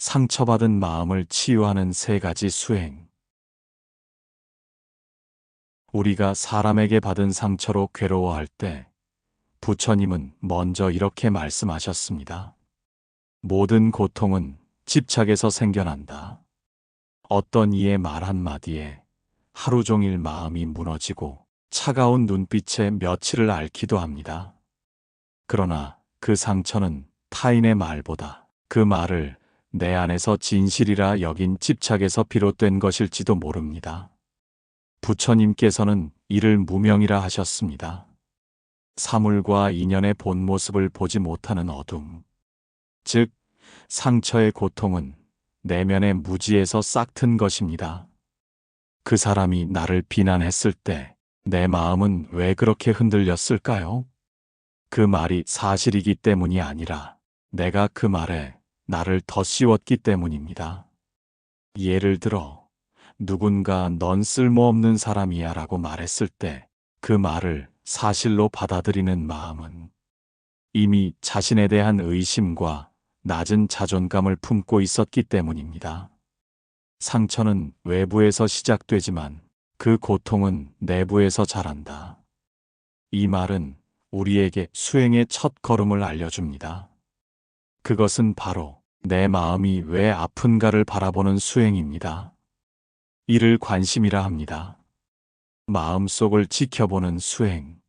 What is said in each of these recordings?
상처받은 마음을 치유하는 3가지 수행. 우리가 사람에게 받은 상처로 괴로워할 때 부처님은 먼저 이렇게 말씀하셨습니다. 모든 고통은 집착에서 생겨난다. 어떤 이의 말 한마디에 하루 종일 마음이 무너지고 차가운 눈빛에 며칠을 앓기도 합니다. 그러나 그 상처는 타인의 말보다 그 말을 내 안에서 진실이라 여긴 집착에서 비롯된 것일지도 모릅니다. 부처님께서는 이를 무명이라 하셨습니다. 사물과 인연의 본 모습을 보지 못하는 어둠, 즉 상처의 고통은 내면의 무지에서 싹튼 것입니다. 그 사람이 나를 비난했을 때 내 마음은 왜 그렇게 흔들렸을까요? 그 말이 사실이기 때문이 아니라 내가 그 말에 나를 더 씌웠기 때문입니다. 예를 들어 누군가 넌 쓸모없는 사람이야 라고 말했을 때 그 말을 사실로 받아들이는 마음은 이미 자신에 대한 의심과 낮은 자존감을 품고 있었기 때문입니다. 상처는 외부에서 시작되지만 그 고통은 내부에서 자란다. 이 말은 우리에게 수행의 첫 걸음을 알려줍니다. 그것은 바로 내 마음이 왜 아픈가를 바라보는 수행입니다. 이를 관심이라 합니다. 마음속을 지켜보는 수행.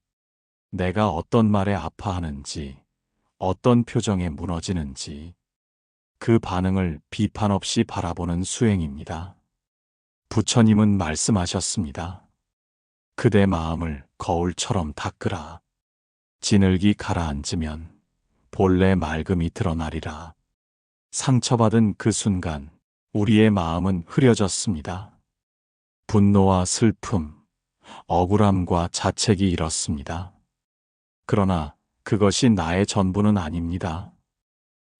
내가 어떤 말에 아파하는지, 어떤 표정에 무너지는지, 그 반응을 비판 없이 바라보는 수행입니다. 부처님은 말씀하셨습니다. 그대 마음을 거울처럼 닦으라. 진흙이 가라앉으면 본래 맑음이 드러나리라. 상처받은 그 순간 우리의 마음은 흐려졌습니다. 분노와 슬픔, 억울함과 자책이 일었습니다. 그러나 그것이 나의 전부는 아닙니다.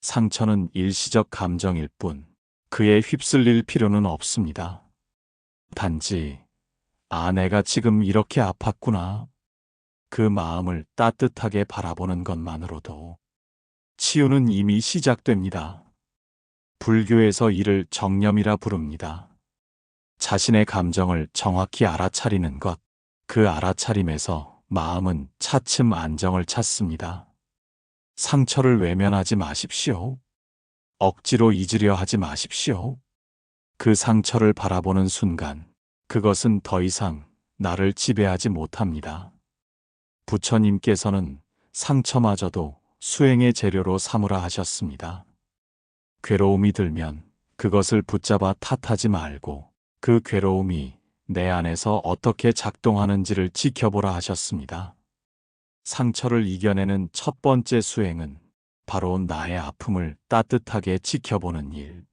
상처는 일시적 감정일 뿐 그에 휩쓸릴 필요는 없습니다. 단지 내가 지금 이렇게 아팠구나. 그 마음을 따뜻하게 바라보는 것만으로도 치유는 이미 시작됩니다. 불교에서 이를 정념이라 부릅니다. 자신의 감정을 정확히 알아차리는 것, 그 알아차림에서 마음은 차츰 안정을 찾습니다. 상처를 외면하지 마십시오. 억지로 잊으려 하지 마십시오. 그 상처를 바라보는 순간 그것은 더 이상 나를 지배하지 못합니다. 부처님께서는 상처마저도 수행의 재료로 삼으라 하셨습니다. 괴로움이 들면 그것을 붙잡아 탓하지 말고 그 괴로움이 내 안에서 어떻게 작동하는지를 지켜보라 하셨습니다. 상처를 이겨내는 첫 번째 수행은 바로 나의 아픔을 따뜻하게 지켜보는 일.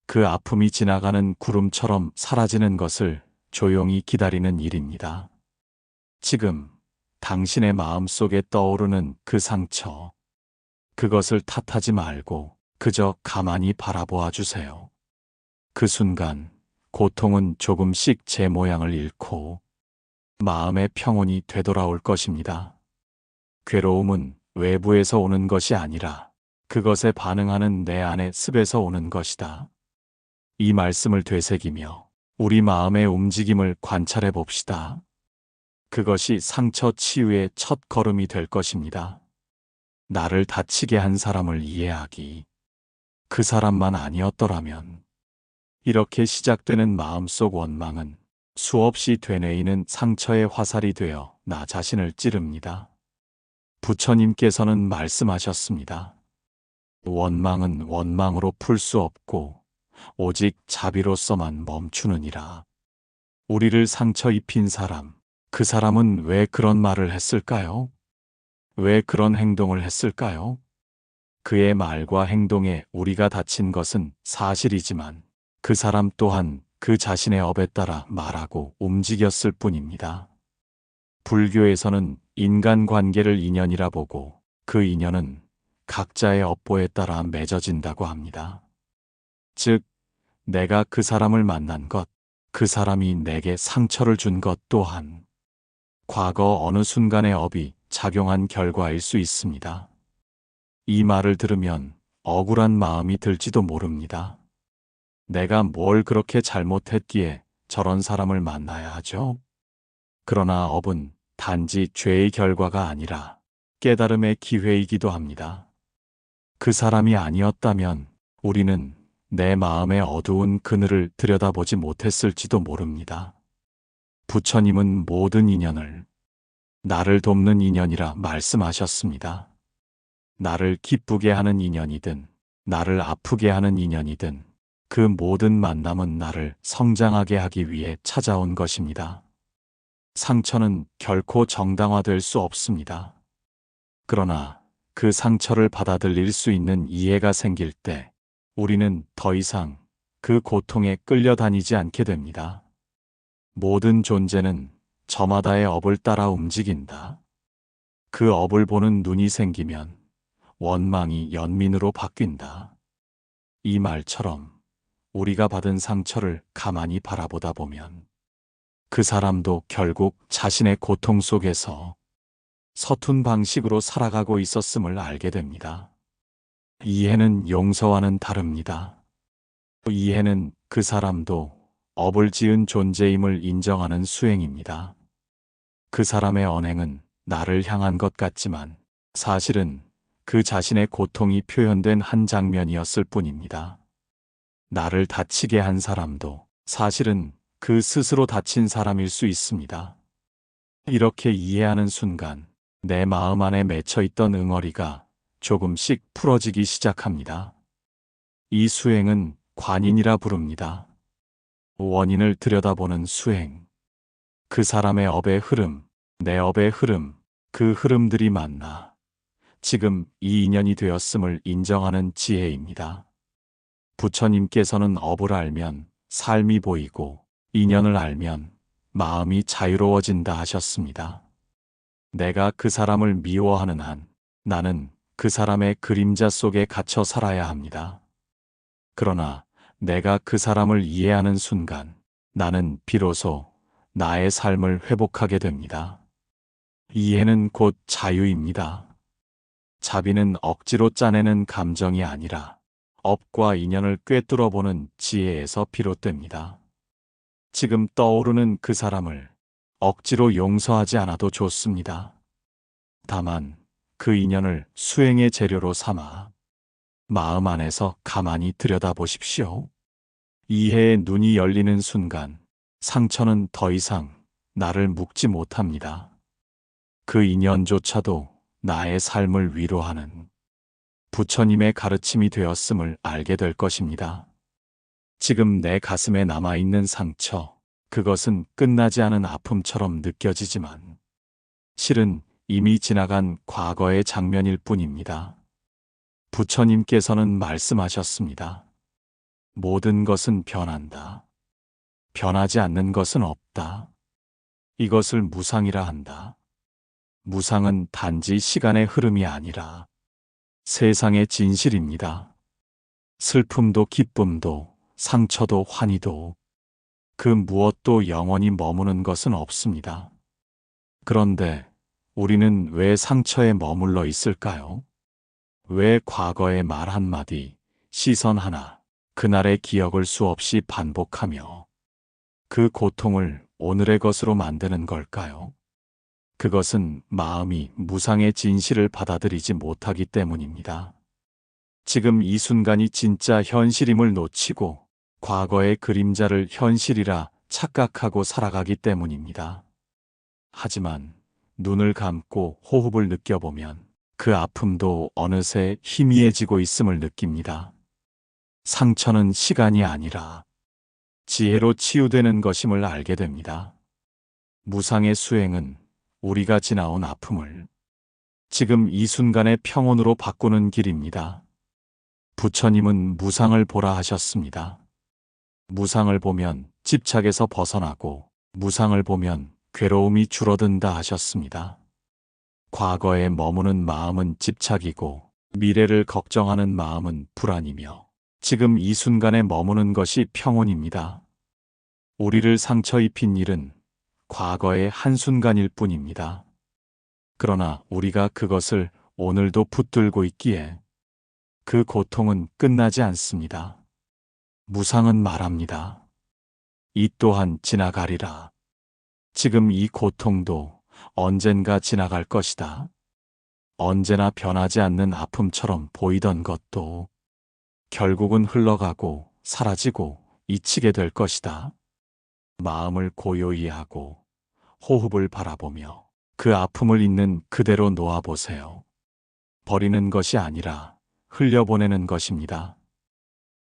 그 아픔이 지나가는 구름처럼 사라지는 것을 조용히 기다리는 일입니다. 지금 당신의 마음속에 떠오르는 그 상처, 그것을 탓하지 말고 그저 가만히 바라보아 주세요. 그 순간 고통은 조금씩 제 모양을 잃고 마음의 평온이 되돌아올 것입니다. 괴로움은 외부에서 오는 것이 아니라 그것에 반응하는 내 안의 습에서 오는 것이다. 이 말씀을 되새기며 우리 마음의 움직임을 관찰해 봅시다. 그것이 상처 치유의 첫 걸음이 될 것입니다. 나를 다치게 한 사람을 이해하기. 그 사람만 아니었더라면. 이렇게 시작되는 마음속 원망은 수없이 되뇌이는 상처의 화살이 되어 나 자신을 찌릅니다. 부처님께서는 말씀하셨습니다. 원망은 원망으로 풀 수 없고 오직 자비로서만 멈추느니라. 우리를 상처 입힌 사람, 그 사람은 왜 그런 말을 했을까요? 왜 그런 행동을 했을까요? 그의 말과 행동에 우리가 다친 것은 사실이지만 그 사람 또한 그 자신의 업에 따라 말하고 움직였을 뿐입니다. 불교에서는 인간관계를 인연이라 보고 그 인연은 각자의 업보에 따라 맺어진다고 합니다. 즉, 내가 그 사람을 만난 것, 그 사람이 내게 상처를 준 것 또한 과거 어느 순간의 업이 작용한 결과일 수 있습니다. 이 말을 들으면 억울한 마음이 들지도 모릅니다. 내가 뭘 그렇게 잘못했기에 저런 사람을 만나야 하죠? 그러나 업은 단지 죄의 결과가 아니라 깨달음의 기회이기도 합니다. 그 사람이 아니었다면 우리는 내 마음의 어두운 그늘을 들여다보지 못했을지도 모릅니다. 부처님은 모든 인연을 나를 돕는 인연이라 말씀하셨습니다. 나를 기쁘게 하는 인연이든 나를 아프게 하는 인연이든 그 모든 만남은 나를 성장하게 하기 위해 찾아온 것입니다. 상처는 결코 정당화될 수 없습니다. 그러나 그 상처를 받아들일 수 있는 이해가 생길 때 우리는 더 이상 그 고통에 끌려다니지 않게 됩니다. 모든 존재는 저마다의 업을 따라 움직인다. 그 업을 보는 눈이 생기면 원망이 연민으로 바뀐다. 이 말처럼 우리가 받은 상처를 가만히 바라보다 보면 그 사람도 결국 자신의 고통 속에서 서툰 방식으로 살아가고 있었음을 알게 됩니다. 이해는 용서와는 다릅니다. 이해는 그 사람도 업을 지은 존재임을 인정하는 수행입니다. 그 사람의 언행은 나를 향한 것 같지만 사실은 그 자신의 고통이 표현된 한 장면이었을 뿐입니다. 나를 다치게 한 사람도 사실은 그 스스로 다친 사람일 수 있습니다. 이렇게 이해하는 순간 내 마음 안에 맺혀있던 응어리가 조금씩 풀어지기 시작합니다. 이 수행은 관인이라 부릅니다. 원인을 들여다보는 수행. 그 사람의 업의 흐름, 내 업의 흐름, 그 흐름들이 만나 지금 이 인연이 되었음을 인정하는 지혜입니다. 부처님께서는 업을 알면 삶이 보이고 인연을 알면 마음이 자유로워진다 하셨습니다. 내가 그 사람을 미워하는 한 나는 그 사람의 그림자 속에 갇혀 살아야 합니다. 그러나 내가 그 사람을 이해하는 순간 나는 비로소 나의 삶을 회복하게 됩니다. 이해는 곧 자유입니다. 자비는 억지로 짜내는 감정이 아니라 업과 인연을 꿰뚫어 보는 지혜에서 비롯됩니다. 지금 떠오르는 그 사람을 억지로 용서하지 않아도 좋습니다. 다만 그 인연을 수행의 재료로 삼아 마음 안에서 가만히 들여다보십시오. 이해의 눈이 열리는 순간 상처는 더 이상 나를 묶지 못합니다. 그 인연조차도 나의 삶을 위로하는 부처님의 가르침이 되었음을 알게 될 것입니다. 지금 내 가슴에 남아있는 상처, 그것은 끝나지 않은 아픔처럼 느껴지지만 실은 이미 지나간 과거의 장면일 뿐입니다. 부처님께서는 말씀하셨습니다. 모든 것은 변한다. 변하지 않는 것은 없다. 이것을 무상이라 한다. 무상은 단지 시간의 흐름이 아니라 세상의 진실입니다. 슬픔도 기쁨도 상처도 환희도 그 무엇도 영원히 머무는 것은 없습니다. 그런데 우리는 왜 상처에 머물러 있을까요? 왜 과거의 말 한마디, 시선 하나, 그날의 기억을 수없이 반복하며 그 고통을 오늘의 것으로 만드는 걸까요? 그것은 마음이 무상의 진실을 받아들이지 못하기 때문입니다. 지금 이 순간이 진짜 현실임을 놓치고 과거의 그림자를 현실이라 착각하고 살아가기 때문입니다. 하지만 눈을 감고 호흡을 느껴보면 그 아픔도 어느새 희미해지고 있음을 느낍니다. 상처는 시간이 아니라 지혜로 치유되는 것임을 알게 됩니다. 무상의 수행은 우리가 지나온 아픔을 지금 이 순간의 평온으로 바꾸는 길입니다. 부처님은 무상을 보라 하셨습니다. 무상을 보면 집착에서 벗어나고 무상을 보면 괴로움이 줄어든다 하셨습니다. 과거에 머무는 마음은 집착이고 미래를 걱정하는 마음은 불안이며 지금 이 순간에 머무는 것이 평온입니다. 우리를 상처 입힌 일은 과거의 한순간일 뿐입니다. 그러나 우리가 그것을 오늘도 붙들고 있기에 그 고통은 끝나지 않습니다. 무상은 말합니다. 이 또한 지나가리라. 지금 이 고통도 언젠가 지나갈 것이다. 언제나 변하지 않는 아픔처럼 보이던 것도 결국은 흘러가고 사라지고 잊히게 될 것이다. 마음을 고요히 하고 호흡을 바라보며 그 아픔을 있는 그대로 놓아보세요. 버리는 것이 아니라 흘려보내는 것입니다.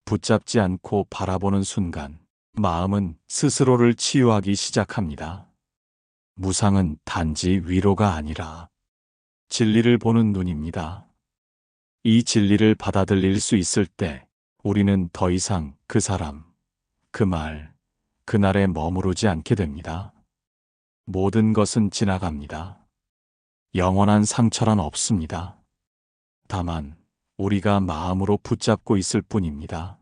붙잡지 않고 바라보는 순간 마음은 스스로를 치유하기 시작합니다. 무상은 단지 위로가 아니라 진리를 보는 눈입니다. 이 진리를 받아들일 수 있을 때 우리는 더 이상 그 사람, 그 말, 그날에 머무르지 않게 됩니다. 모든 것은 지나갑니다. 영원한 상처란 없습니다. 다만 우리가 마음으로 붙잡고 있을 뿐입니다.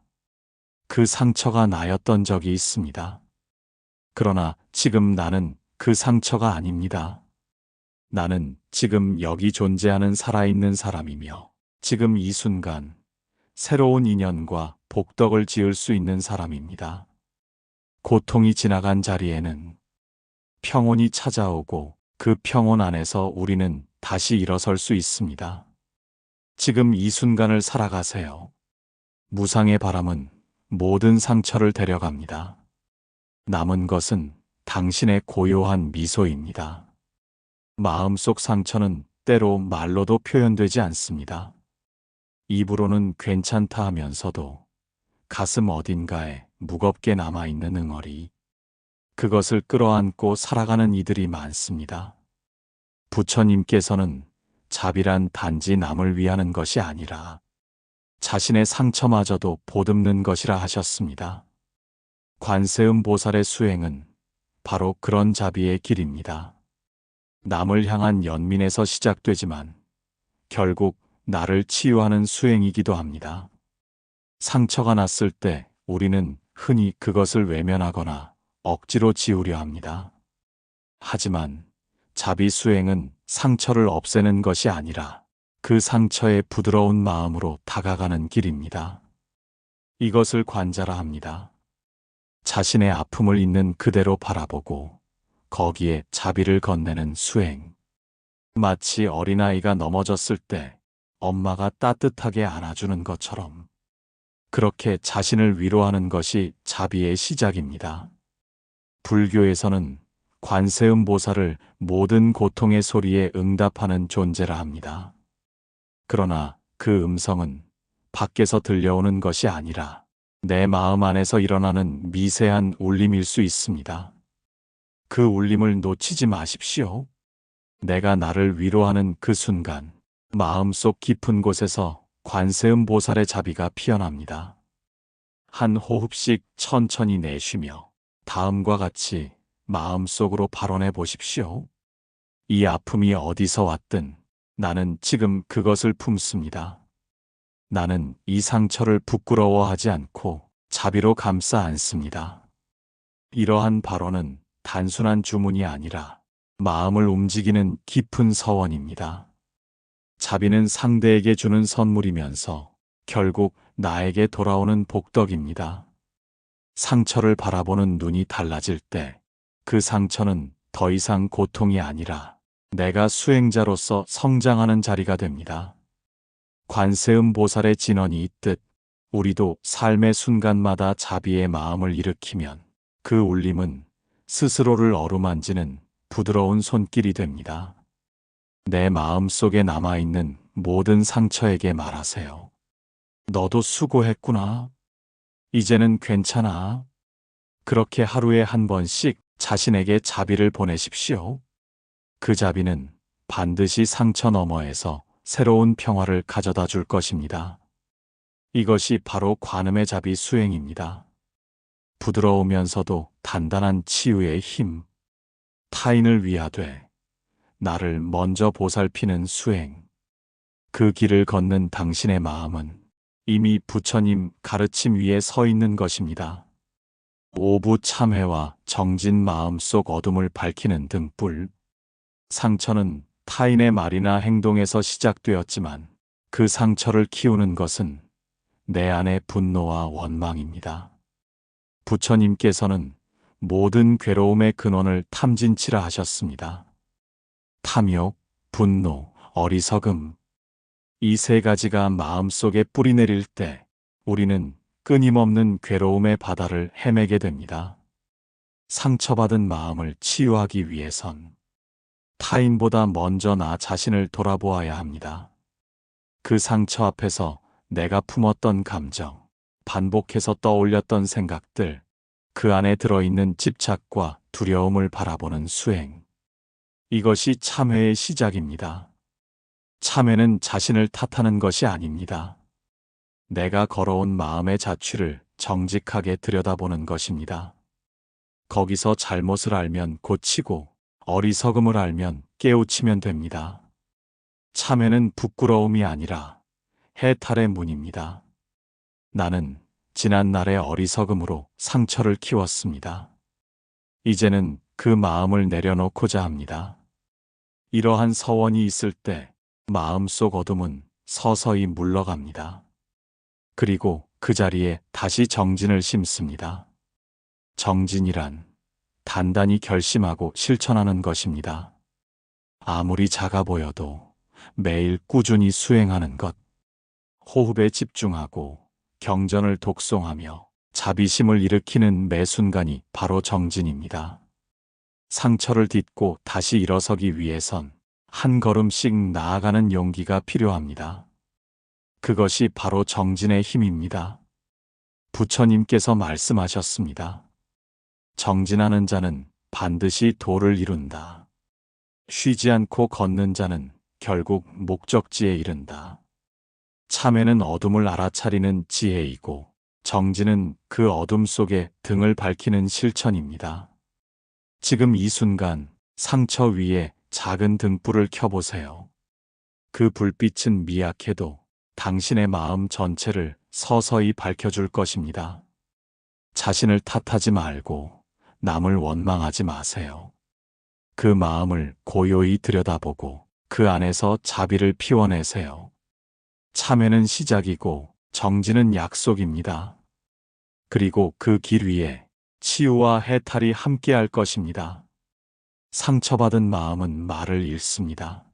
그 상처가 나였던 적이 있습니다. 그러나 지금 나는 그 상처가 아닙니다. 나는 지금 여기 존재하는 살아있는 사람이며 지금 이 순간 새로운 인연과 복덕을 지을 수 있는 사람입니다. 고통이 지나간 자리에는 평온이 찾아오고 그 평온 안에서 우리는 다시 일어설 수 있습니다. 지금 이 순간을 살아가세요. 무상의 바람은 모든 상처를 데려갑니다. 남은 것은 당신의 고요한 미소입니다. 마음속 상처는 때로 말로도 표현되지 않습니다. 입으로는 괜찮다 하면서도 가슴 어딘가에 무겁게 남아있는 응어리. 그것을 끌어안고 살아가는 이들이 많습니다. 부처님께서는 자비란 단지 남을 위하는 것이 아니라 자신의 상처마저도 보듬는 것이라 하셨습니다. 관세음 보살의 수행은 바로 그런 자비의 길입니다. 남을 향한 연민에서 시작되지만 결국 나를 치유하는 수행이기도 합니다. 상처가 났을 때 우리는 흔히 그것을 외면하거나 억지로 지우려 합니다. 하지만 자비 수행은 상처를 없애는 것이 아니라 그 상처에 부드러운 마음으로 다가가는 길입니다. 이것을 관자라 합니다. 자신의 아픔을 있는 그대로 바라보고 거기에 자비를 건네는 수행. 마치 어린아이가 넘어졌을 때 엄마가 따뜻하게 안아주는 것처럼 그렇게 자신을 위로하는 것이 자비의 시작입니다. 불교에서는 관세음 보살을 모든 고통의 소리에 응답하는 존재라 합니다. 그러나 그 음성은 밖에서 들려오는 것이 아니라 내 마음 안에서 일어나는 미세한 울림일 수 있습니다. 그 울림을 놓치지 마십시오. 내가 나를 위로하는 그 순간 마음속 깊은 곳에서 관세음 보살의 자비가 피어납니다. 한 호흡씩 천천히 내쉬며 다음과 같이 마음속으로 발언해 보십시오. 이 아픔이 어디서 왔든 나는 지금 그것을 품습니다. 나는 이 상처를 부끄러워하지 않고 자비로 감싸 안습니다. 이러한 발언은 단순한 주문이 아니라 마음을 움직이는 깊은 서원입니다. 자비는 상대에게 주는 선물이면서 결국 나에게 돌아오는 복덕입니다. 상처를 바라보는 눈이 달라질 때 그 상처는 더 이상 고통이 아니라 내가 수행자로서 성장하는 자리가 됩니다. 관세음 보살의 진언이 있듯 우리도 삶의 순간마다 자비의 마음을 일으키면 그 울림은 스스로를 어루만지는 부드러운 손길이 됩니다. 내 마음 속에 남아있는 모든 상처에게 말하세요. 너도 수고했구나. 이제는 괜찮아. 그렇게 하루에 한 번씩 자신에게 자비를 보내십시오. 그 자비는 반드시 상처 너머에서 새로운 평화를 가져다 줄 것입니다. 이것이 바로 관음의 자비 수행입니다. 부드러우면서도 단단한 치유의 힘. 타인을 위하되 나를 먼저 보살피는 수행. 그 길을 걷는 당신의 마음은 이미 부처님 가르침 위에 서 있는 것입니다. 오부 참회와 정진 마음속 어둠을 밝히는 등불. 상처는 타인의 말이나 행동에서 시작되었지만 그 상처를 키우는 것은 내 안의 분노와 원망입니다. 부처님께서는 모든 괴로움의 근원을 탐진치라 하셨습니다. 탐욕, 분노, 어리석음. 이 세 가지가 마음속에 뿌리내릴 때 우리는 끊임없는 괴로움의 바다를 헤매게 됩니다. 상처받은 마음을 치유하기 위해선 타인보다 먼저 나 자신을 돌아보아야 합니다. 그 상처 앞에서 내가 품었던 감정, 반복해서 떠올렸던 생각들, 그 안에 들어있는 집착과 두려움을 바라보는 수행. 이것이 참회의 시작입니다. 참회는 자신을 탓하는 것이 아닙니다. 내가 걸어온 마음의 자취를 정직하게 들여다보는 것입니다. 거기서 잘못을 알면 고치고 어리석음을 알면 깨우치면 됩니다. 참회는 부끄러움이 아니라 해탈의 문입니다. 나는 지난날의 어리석음으로 상처를 키웠습니다. 이제는 그 마음을 내려놓고자 합니다. 이러한 서원이 있을 때 마음속 어둠은 서서히 물러갑니다. 그리고 그 자리에 다시 정진을 심습니다. 정진이란 단단히 결심하고 실천하는 것입니다. 아무리 작아 보여도 매일 꾸준히 수행하는 것, 호흡에 집중하고 경전을 독송하며 자비심을 일으키는 매 순간이 바로 정진입니다. 상처를 딛고 다시 일어서기 위해선 한 걸음씩 나아가는 용기가 필요합니다. 그것이 바로 정진의 힘입니다. 부처님께서 말씀하셨습니다. 정진하는 자는 반드시 도를 이룬다. 쉬지 않고 걷는 자는 결국 목적지에 이른다. 참회는 어둠을 알아차리는 지혜이고 정진은 그 어둠 속에 등을 밝히는 실천입니다. 지금 이 순간 상처 위에 작은 등불을 켜보세요. 그 불빛은 미약해도 당신의 마음 전체를 서서히 밝혀줄 것입니다. 자신을 탓하지 말고 남을 원망하지 마세요. 그 마음을 고요히 들여다보고 그 안에서 자비를 피워내세요. 참회는 시작이고 정진은 약속입니다. 그리고 그 길 위에 치유와 해탈이 함께할 것입니다. 상처받은 마음은 말을 잃습니다.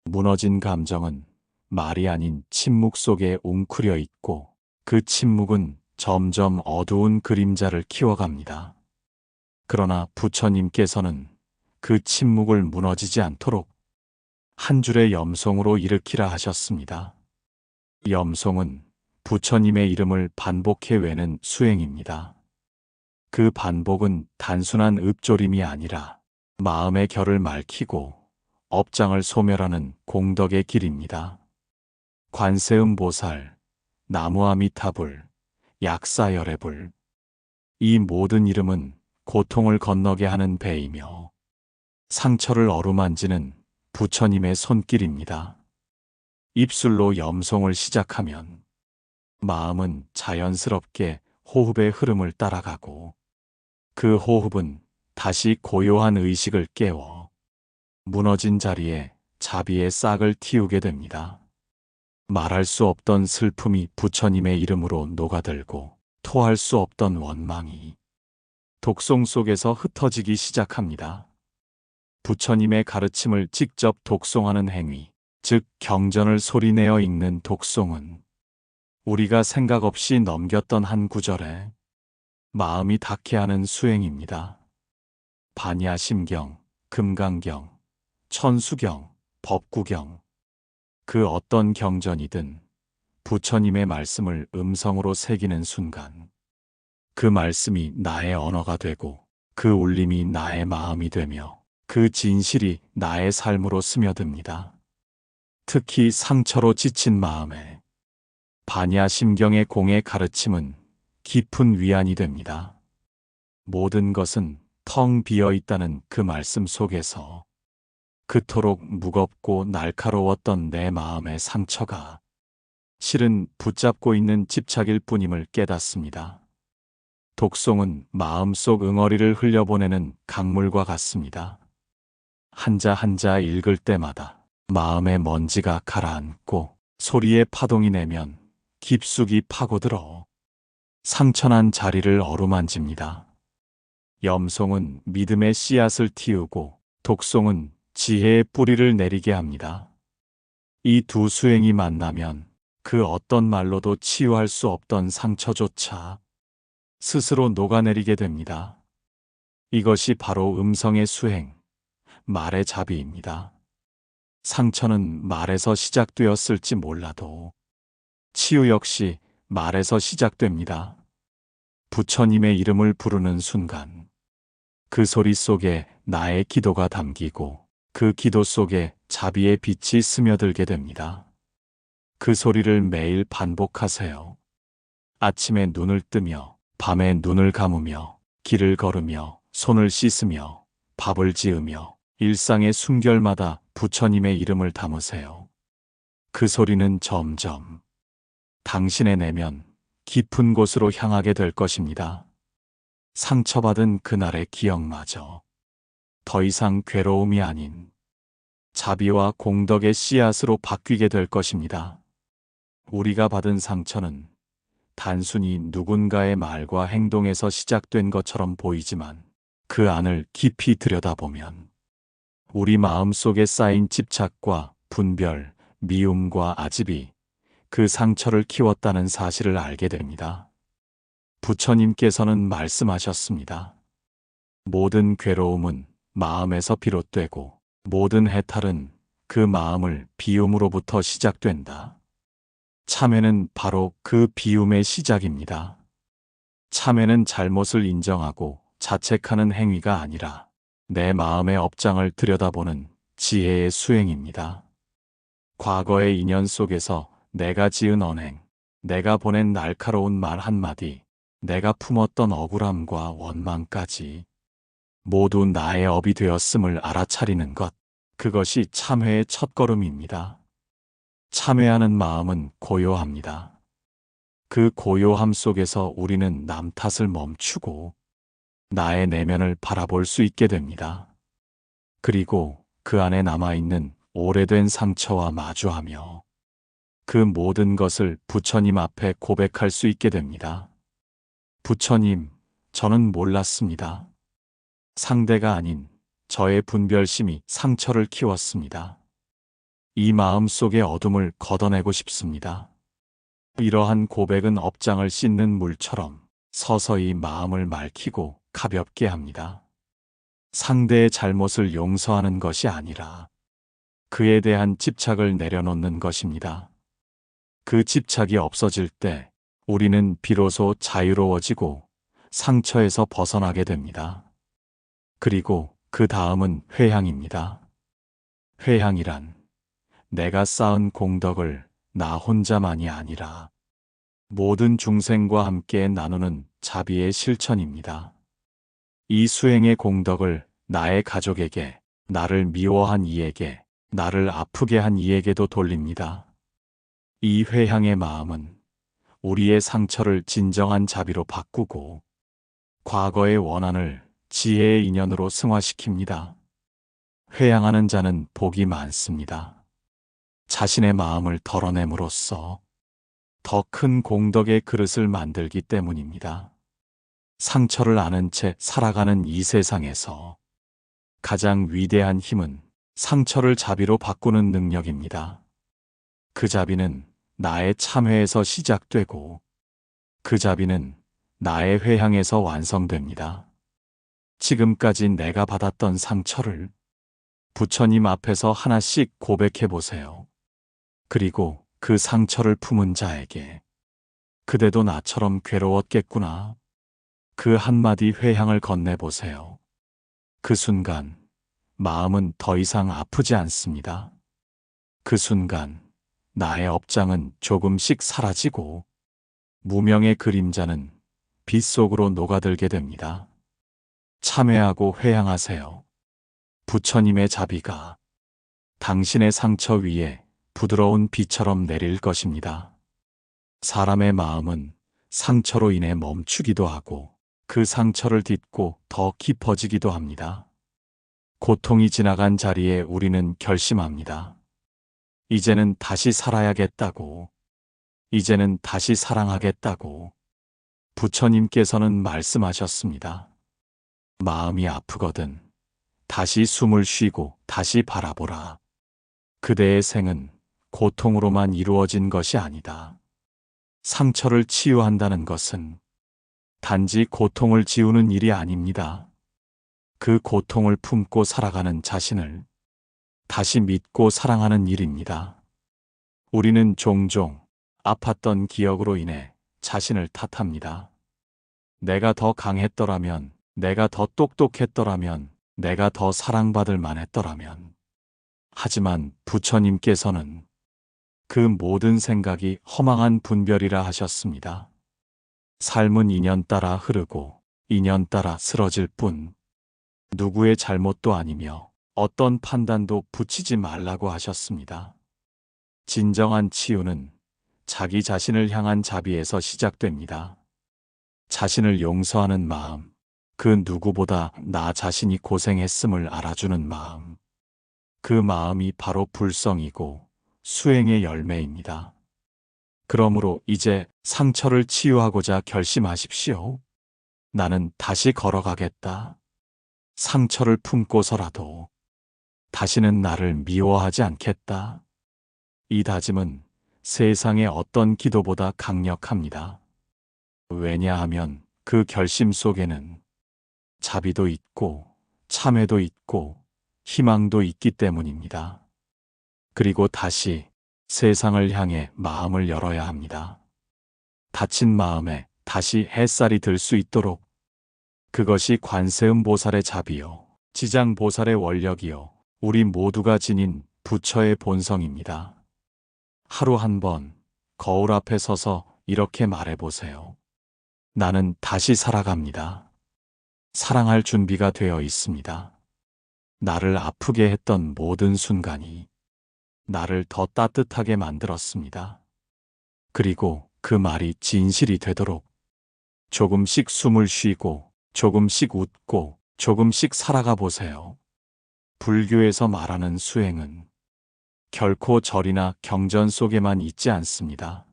무너진 감정은 말이 아닌 침묵 속에 웅크려 있고 그 침묵은 점점 어두운 그림자를 키워갑니다. 그러나 부처님께서는 그 침묵을 무너지지 않도록 한 줄의 염송으로 일으키라 하셨습니다. 염송은 부처님의 이름을 반복해 외는 수행입니다. 그 반복은 단순한 읊조림이 아니라 마음의 결을 맑히고 업장을 소멸하는 공덕의 길입니다. 관세음보살, 나무아미타불, 약사열애불. 이 모든 이름은 고통을 건너게 하는 배이며 상처를 어루만지는 부처님의 손길입니다. 입술로 염송을 시작하면 마음은 자연스럽게 호흡의 흐름을 따라가고 그 호흡은 다시 고요한 의식을 깨워 무너진 자리에 자비의 싹을 틔우게 됩니다. 말할 수 없던 슬픔이 부처님의 이름으로 녹아들고 토할 수 없던 원망이 독송 속에서 흩어지기 시작합니다. 부처님의 가르침을 직접 독송하는 행위, 즉 경전을 소리내어 읽는 독송은 우리가 생각 없이 넘겼던 한 구절에 마음이 닿게 하는 수행입니다. 반야심경, 금강경, 천수경, 법구경, 그 어떤 경전이든 부처님의 말씀을 음성으로 새기는 순간 그 말씀이 나의 언어가 되고 그 울림이 나의 마음이 되며 그 진실이 나의 삶으로 스며듭니다. 특히 상처로 지친 마음에 반야심경의 공의 가르침은 깊은 위안이 됩니다. 모든 것은 텅 비어 있다는 그 말씀 속에서 그토록 무겁고 날카로웠던 내 마음의 상처가 실은 붙잡고 있는 집착일 뿐임을 깨닫습니다. 독송은 마음속 응어리를 흘려보내는 강물과 같습니다. 한자 한자 읽을 때마다 마음의 먼지가 가라앉고 소리에 파동이 내면 깊숙이 파고들어 상처난 자리를 어루만집니다. 염송은 믿음의 씨앗을 틔우고 독송은 지혜의 뿌리를 내리게 합니다. 이 두 수행이 만나면 그 어떤 말로도 치유할 수 없던 상처조차 스스로 녹아내리게 됩니다. 이것이 바로 음성의 수행, 말의 자비입니다. 상처는 말에서 시작되었을지 몰라도 치유 역시 말에서 시작됩니다. 부처님의 이름을 부르는 순간 그 소리 속에 나의 기도가 담기고 그 기도 속에 자비의 빛이 스며들게 됩니다. 그 소리를 매일 반복하세요. 아침에 눈을 뜨며 밤에 눈을 감으며 길을 걸으며 손을 씻으며 밥을 지으며 일상의 숨결마다 부처님의 이름을 담으세요. 그 소리는 점점 당신의 내면 깊은 곳으로 향하게 될 것입니다. 상처받은 그날의 기억마저 더 이상 괴로움이 아닌 자비와 공덕의 씨앗으로 바뀌게 될 것입니다. 우리가 받은 상처는 단순히 누군가의 말과 행동에서 시작된 것처럼 보이지만 그 안을 깊이 들여다보면 우리 마음 속에 쌓인 집착과 분별, 미움과 아집이 그 상처를 키웠다는 사실을 알게 됩니다. 부처님께서는 말씀하셨습니다. 모든 괴로움은 마음에서 비롯되고 모든 해탈은 그 마음을 비움으로부터 시작된다. 참회는 바로 그 비움의 시작입니다. 참회는 잘못을 인정하고 자책하는 행위가 아니라 내 마음의 업장을 들여다보는 지혜의 수행입니다. 과거의 인연 속에서 내가 지은 언행, 내가 보낸 날카로운 말 한마디, 내가 품었던 억울함과 원망까지 모두 나의 업이 되었음을 알아차리는 것, 그것이 참회의 첫걸음입니다. 참회하는 마음은 고요합니다. 그 고요함 속에서 우리는 남 탓을 멈추고 나의 내면을 바라볼 수 있게 됩니다. 그리고 그 안에 남아있는 오래된 상처와 마주하며 그 모든 것을 부처님 앞에 고백할 수 있게 됩니다. 부처님, 저는 몰랐습니다. 상대가 아닌 저의 분별심이 상처를 키웠습니다. 이 마음 속의 어둠을 걷어내고 싶습니다. 이러한 고백은 업장을 씻는 물처럼 서서히 마음을 맑히고 가볍게 합니다. 상대의 잘못을 용서하는 것이 아니라 그에 대한 집착을 내려놓는 것입니다. 그 집착이 없어질 때 우리는 비로소 자유로워지고 상처에서 벗어나게 됩니다. 그리고 그 다음은 회향입니다. 회향이란 내가 쌓은 공덕을 나 혼자만이 아니라 모든 중생과 함께 나누는 자비의 실천입니다. 이 수행의 공덕을 나의 가족에게, 나를 미워한 이에게, 나를 아프게 한 이에게도 돌립니다. 이 회향의 마음은 우리의 상처를 진정한 자비로 바꾸고 과거의 원한을 지혜의 인연으로 승화시킵니다. 회향하는 자는 복이 많습니다. 자신의 마음을 덜어냄으로써 더 큰 공덕의 그릇을 만들기 때문입니다. 상처를 아는 채 살아가는 이 세상에서 가장 위대한 힘은 상처를 자비로 바꾸는 능력입니다. 그 자비는 나의 참회에서 시작되고 그 자비는 나의 회향에서 완성됩니다. 지금까지 내가 받았던 상처를 부처님 앞에서 하나씩 고백해 보세요. 그리고 그 상처를 품은 자에게 그대도 나처럼 괴로웠겠구나. 그 한마디 회향을 건네보세요. 그 순간 마음은 더 이상 아프지 않습니다. 그 순간 나의 업장은 조금씩 사라지고 무명의 그림자는 빛 속으로 녹아들게 됩니다. 참회하고 회향하세요. 부처님의 자비가 당신의 상처 위에 부드러운 비처럼 내릴 것입니다. 사람의 마음은 상처로 인해 멈추기도 하고 그 상처를 딛고 더 깊어지기도 합니다. 고통이 지나간 자리에 우리는 결심합니다. 이제는 다시 살아야겠다고. 이제는 다시 사랑하겠다고. 부처님께서는 말씀하셨습니다. 마음이 아프거든 다시 숨을 쉬고 다시 바라보라. 그대의 생은 고통으로만 이루어진 것이 아니다. 상처를 치유한다는 것은 단지 고통을 지우는 일이 아닙니다. 그 고통을 품고 살아가는 자신을 다시 믿고 사랑하는 일입니다. 우리는 종종 아팠던 기억으로 인해 자신을 탓합니다. 내가 더 강했더라면, 내가 더 똑똑했더라면, 내가 더 사랑받을 만했더라면. 하지만 부처님께서는 그 모든 생각이 허망한 분별이라 하셨습니다. 삶은 인연 따라 흐르고 인연 따라 쓰러질 뿐 누구의 잘못도 아니며 어떤 판단도 붙이지 말라고 하셨습니다. 진정한 치유는 자기 자신을 향한 자비에서 시작됩니다. 자신을 용서하는 마음, 그 누구보다 나 자신이 고생했음을 알아주는 마음, 그 마음이 바로 불성이고 수행의 열매입니다. 그러므로 이제 상처를 치유하고자 결심하십시오. 나는 다시 걸어가겠다. 상처를 품고서라도 다시는 나를 미워하지 않겠다. 이 다짐은 세상의 어떤 기도보다 강력합니다. 왜냐하면 그 결심 속에는 자비도 있고 참회도 있고 희망도 있기 때문입니다. 그리고 다시 세상을 향해 마음을 열어야 합니다. 닫힌 마음에 다시 햇살이 들 수 있도록. 그것이 관세음보살의 자비요, 지장보살의 원력이요, 우리 모두가 지닌 부처의 본성입니다. 하루 한 번 거울 앞에 서서 이렇게 말해보세요. 나는 다시 살아갑니다. 사랑할 준비가 되어 있습니다. 나를 아프게 했던 모든 순간이 나를 더 따뜻하게 만들었습니다. 그리고 그 말이 진실이 되도록 조금씩 숨을 쉬고 조금씩 웃고 조금씩 살아가 보세요. 불교에서 말하는 수행은 결코 절이나 경전 속에만 있지 않습니다.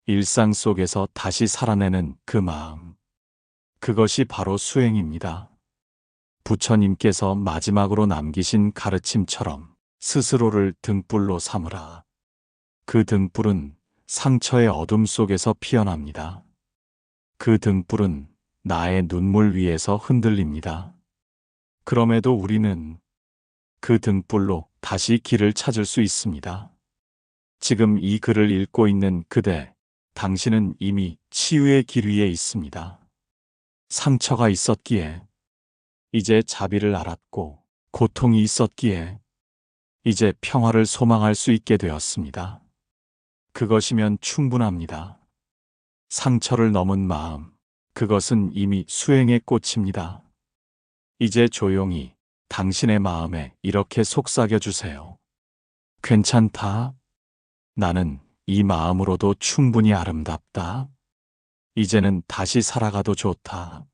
일상 속에서 다시 살아내는 그 마음, 그것이 바로 수행입니다. 부처님께서 마지막으로 남기신 가르침처럼 스스로를 등불로 삼으라. 그 등불은 상처의 어둠 속에서 피어납니다. 그 등불은 나의 눈물 위에서 흔들립니다. 그럼에도 우리는 그 등불로 다시 길을 찾을 수 있습니다. 지금 이 글을 읽고 있는 그대, 당신은 이미 치유의 길 위에 있습니다. 상처가 있었기에 이제 자비를 알았고, 고통이 있었기에 이제 평화를 소망할 수 있게 되었습니다. 그것이면 충분합니다. 상처를 넘은 마음, 그것은 이미 수행의 꽃입니다. 이제 조용히 당신의 마음에 이렇게 속삭여 주세요. 괜찮다. 나는 이 마음으로도 충분히 아름답다. 이제는 다시 살아가도 좋다.